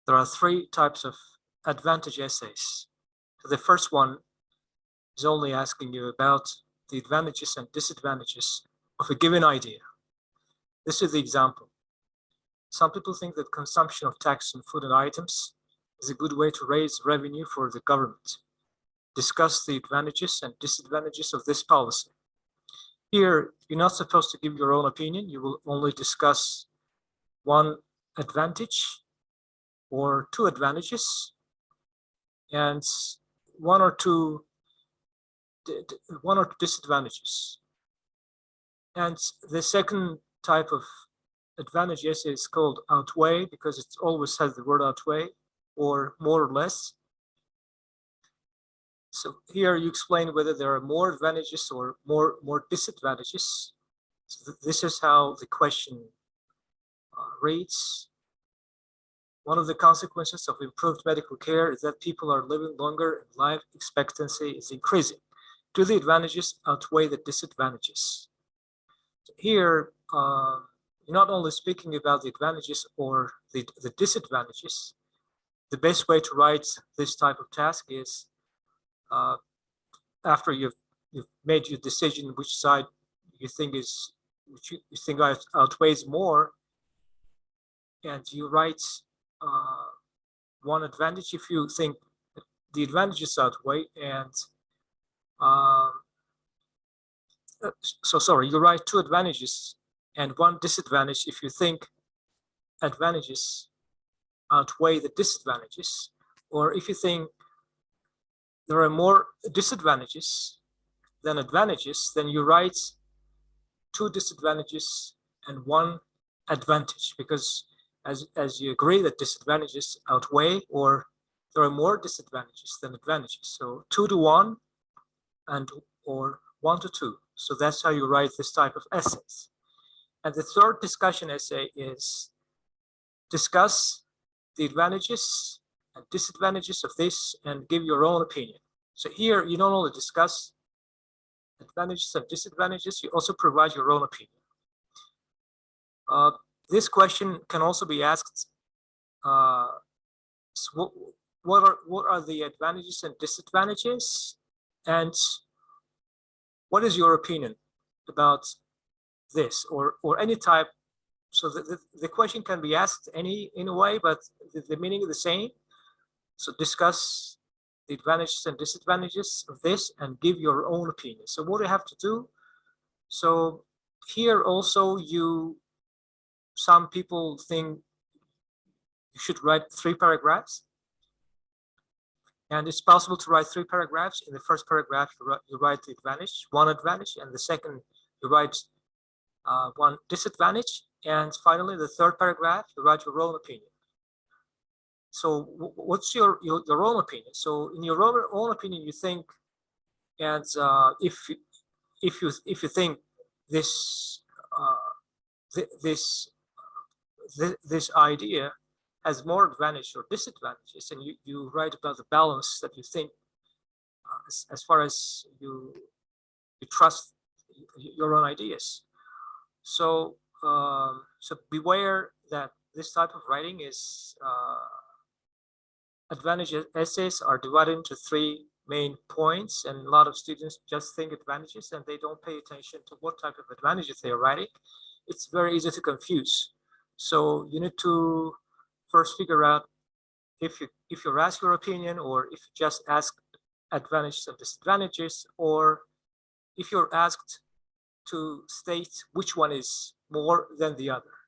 there are three types of advantage essays. So the first one is only asking you about the advantages and disadvantages of a given idea. This is the example. Some people think that consumption of tax on food and items is a good way to raise revenue for the government. Discuss the advantages and disadvantages of this policy. Here, you're not supposed to give your own opinion. You will only discuss one advantage or two advantages and one or two disadvantages. And the second type of advantage essay is called outweigh, because it always has the word outweigh, or more or less. So here you explain whether there are more advantages or more disadvantages. So this is how the question reads. One of the consequences of improved medical care is that people are living longer and life expectancy is increasing. Do the advantages outweigh the disadvantages? Here, you're not only speaking about the advantages or the disadvantages. The best way to write this type of task is after you've made your decision which side you think outweighs more, and you write one advantage if you think the advantages outweigh, and you write two advantages and one disadvantage if you think advantages outweigh the disadvantages, or if you think there are more disadvantages than advantages, then you write two disadvantages and one advantage, because as you agree that disadvantages outweigh, or there are more disadvantages than advantages. So 2 to 1 or 1 to 2. So that's how you write this type of essays. And the third discussion essay is discuss the advantages and disadvantages of this and give your own opinion. So here you don't only discuss advantages and disadvantages, you also provide your own opinion. This question can also be asked, so what are the advantages and disadvantages, and what is your opinion about this, or any type? So the question can be asked in a way, but the meaning is the same. So discuss the advantages and disadvantages of this and give your own opinion. So what do you have to do? So here also some people think you should write 3 paragraphs. And it's possible to write 3 paragraphs. In the first paragraph, you write the advantage, one advantage, and the second you write one disadvantage. And finally, the third paragraph, you write your own opinion. So what's your own opinion? So in your own opinion, you think, and if you think this this idea has more advantage or disadvantages, and you write about the balance that you think as far as you trust your own ideas. So so beware that this type of writing is advantage essays are divided into 3 main points, and a lot of students just think advantages and they don't pay attention to what type of advantages they are writing. It's very easy to confuse. So you need to first figure out if you're asked your opinion, or if you just ask advantages and disadvantages, or if you're asked to state which one is more than the other.